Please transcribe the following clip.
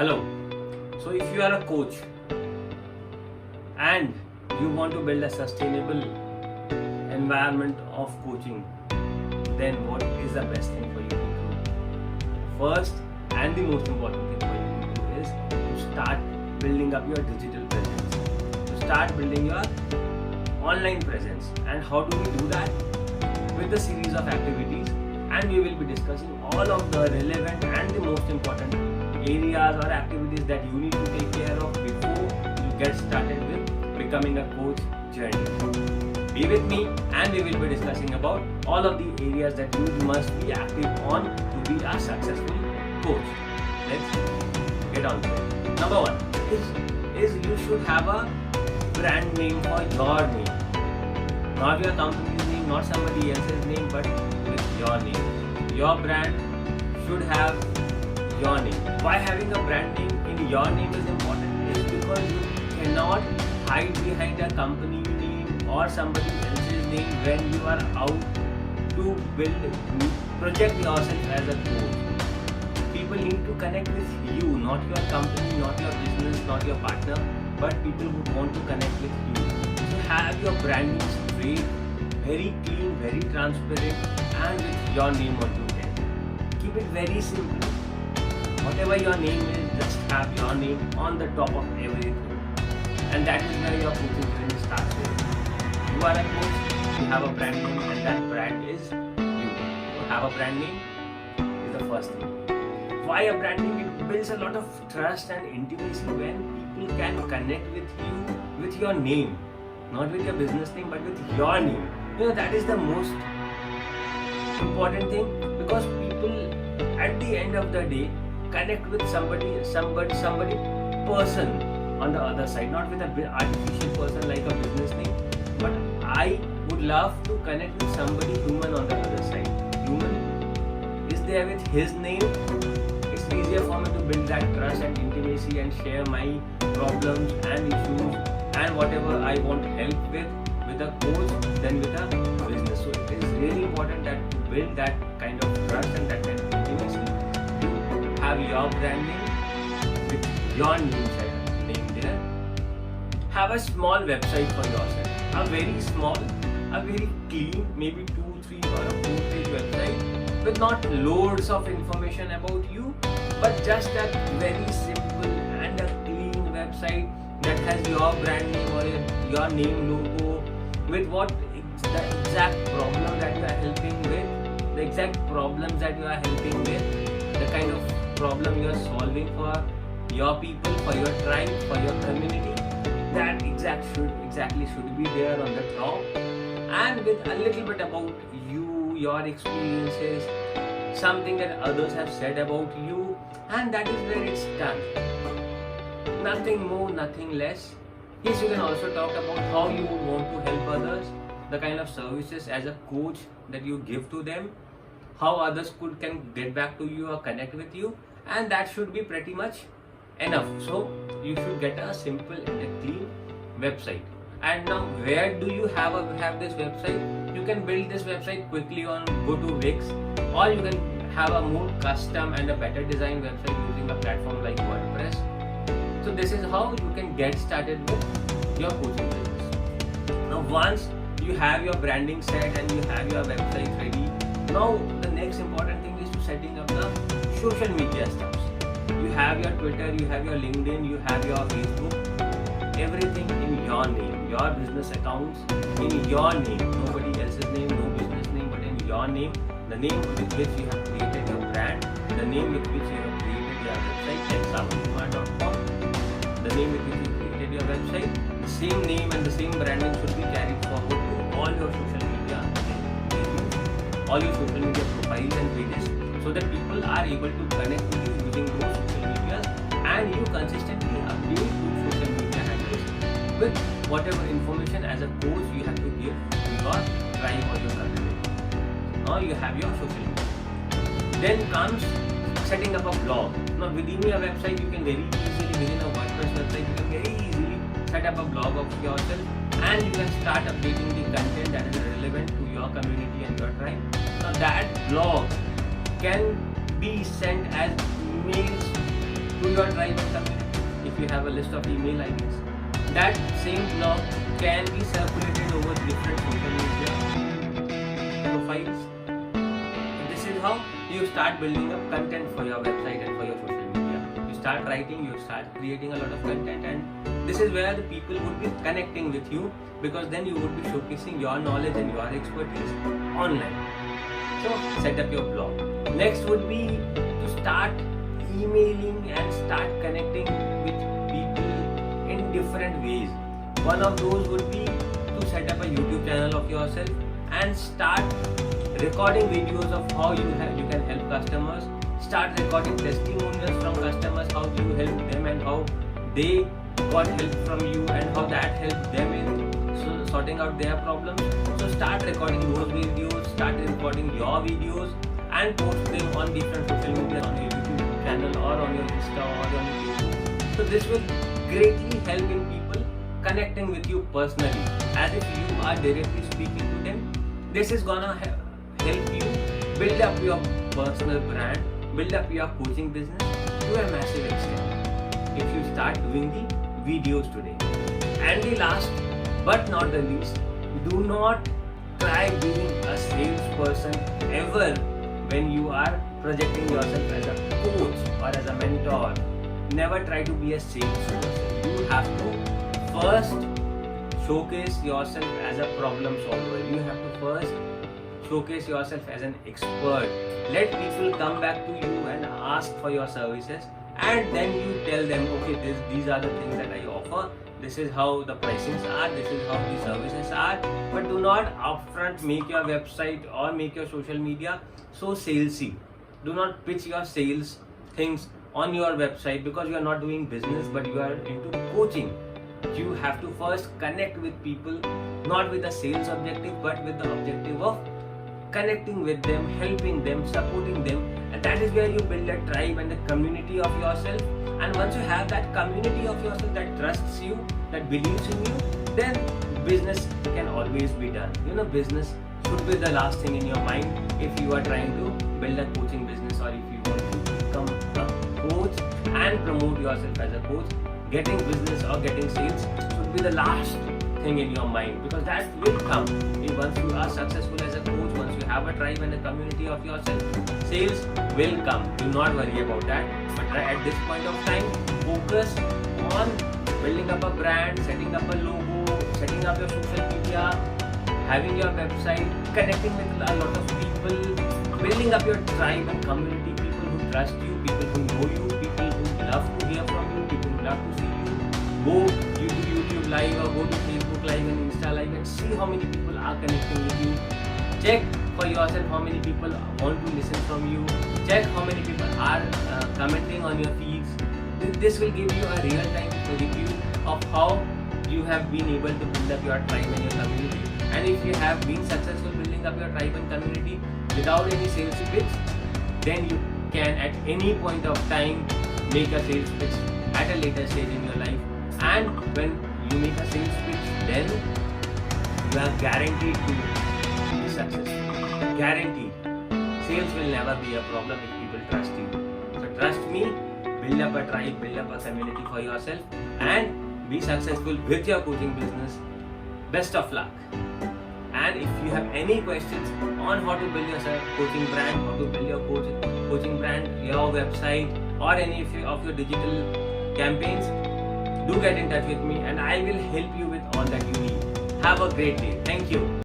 Hello. So if you are a coach and you want to build a sustainable environment of coaching, then what is the best thing for you to do? First and the most important thing for you to do is to start building up your digital presence, to start building your online presence. And how do we do that? With a series of activities, and we will be discussing all of the relevant and the most important areas or activities that you need to take care of before you get started with becoming a coach journey. Be with me and we will be discussing about all of the areas that you must be active on to be a successful coach. Let's get on to it. Number one is you should have a brand name for your name. Not your company's name, not somebody else's name, but with your name. Your brand should have your name. Why having a brand name in your name is important is because you cannot hide behind a company name or somebody else's name when you are out to project yourself as a coach. People need to connect with you, not your company, not your business, not your partner, but people who want to connect with you. So have your branding straight, very clean, very transparent, and with your name onto it. Keep it very simple. Whatever your name is, just have your name on the top of everything. And that is where your coaching journey starts with. You are a coach, you have a brand name, and that brand is you. You have a brand name is the first thing. Why a brand name? It builds a lot of trust and intimacy when people can connect with you with your name. Not with your business name, but with your name. That is the most important thing, because people at the end of the day connect with somebody person on the other side, not with an artificial person like a business name, but I would love to connect with somebody human on the other side. Human is there with his name. It's easier for me to build that trust and intimacy and share my problems and issues and whatever I want help with a coach than with a business. So it is really important that to build that kind of trust and that kind of intimacy, you have your branding with your name there. Have a small website for yourself. A very small, a very clean, maybe 2, 3 or a 4-page website with not loads of information about you, but just a very simple and a clean website that has your brand name or your name logo with the exact problem that you are helping with, the exact problems that you are helping with, the kind of problem you are solving for your people, for your tribe, for your community. That exactly should be there on the top, and with a little bit about you, your experiences, something that others have said about you, and that is where it's done. Nothing more, nothing less. Yes, you can also talk about how you would want to help others, the kind of services as a coach that you give to them, how others can get back to you or connect with you, and that should be pretty much enough. So you should get a simple and a clean website. And now, where do you have this website? You can build this website quickly on go to Wix, or you can have a more custom and a better design website using a platform like WordPress. So this is how you can get started with your coaching business. Now once you have your branding set and you have your website ready, now the next important thing is to setting up the social media stuff. You have your Twitter, you have your LinkedIn, you have your Facebook, everything in your name, your business accounts in your name, nobody else's name, no business name, but in your name, the name with which you have created your brand, the name with which you have created your website like savankumar.com. The name with which you created your website, the same name and the same branding should be carried forward to all your social media pages, all your social media profiles and pages, so that people are able to connect with you using those social medias, and you consistently update those social media handles with whatever information as a coach you have to give to your tribe or your community. Now you have your social media. Then comes setting up a blog. Now within your website, you can very easily, within a WordPress website, you can very easily set up a blog of yourself, and you can start updating the content that is relevant to your community and your tribe. Now that blog can be sent as emails to your tribe and community. If you have a list of email IDs, that same blog can be circulated over different social media profiles. This is how you start building up content for your website and for your social media. You start writing, you start creating a lot of content, and this is where the people would be connecting with you, because then you would be showcasing your knowledge and your expertise online. So set up your blog. Next would be to start emailing and start connecting with people in different ways. One of those would be to set up a YouTube channel of yourself and start recording videos of how you can help customers. Start recording testimonials from customers, how you help them and how they got help from you and how that helped them in sorting out their problems. So start recording those videos, start recording your videos and post them on different social media, on your YouTube channel or on your Insta or on your YouTube. So this will greatly help in people connecting with you personally, as if you are directly speaking to them. This is gonna help you build up your personal brand, build up your coaching business to a massive extent if you start doing the videos today. And the last but not the least, do not try being a salesperson ever when you are projecting yourself as a coach or as a mentor. Never try to be a salesperson. You have to first showcase yourself as a problem solver. You have to first showcase yourself as an expert. Let people come back to you and ask for your services, and then you tell them, okay, these are the things that I offer. This is how the pricings are, this is how the services are. But do not upfront make your website or make your social media so salesy. Do not pitch your sales things on your website, because you are not doing business but you are into coaching. You have to first connect with people, not with a sales objective but with the objective of connecting with them, helping them, supporting them. And that is where you build a tribe and a community of yourself. And once you have that community of yourself that trusts you, that believes in you, then business can always be done. Business should be the last thing in your mind if you are trying to build a coaching business, or if you want to become a coach and promote yourself as a coach. Getting business or getting sales should be the last thing in your mind, because that will come. Once you are successful as a coach, once you have a tribe and a community of yourself, sales will come. Do not worry about that. But at this point of time, focus on building up a brand, setting up a logo, setting up your social media, having your website, connecting with a lot of people, building up your tribe and community, people who trust you, people who know you, people who love to hear from you, people who love to see you. Go to YouTube Live or go to Facebook Live and Insta Live and see how many people are connecting with you. Check for yourself how many people want to listen from you. Check how many people are commenting on your feeds. This will give you a real-time review of how you have been able to build up your tribe and your community. And if you have been successful building up your tribe and community without any sales pitch, then you can at any point of time make a sales pitch at a later stage in your life. And when you make a sales pitch, then you are guaranteed to be successful. Guaranteed. Sales will never be a problem if people trust you. So trust me, build up a tribe, build up a community for yourself, and be successful with your coaching business. Best of luck. And if you have any questions on how to build your coaching brand, how to build your coaching brand, your website, or any of your digital campaigns, do get in touch with me and I will help you with all that you need. Have a great day. Thank you.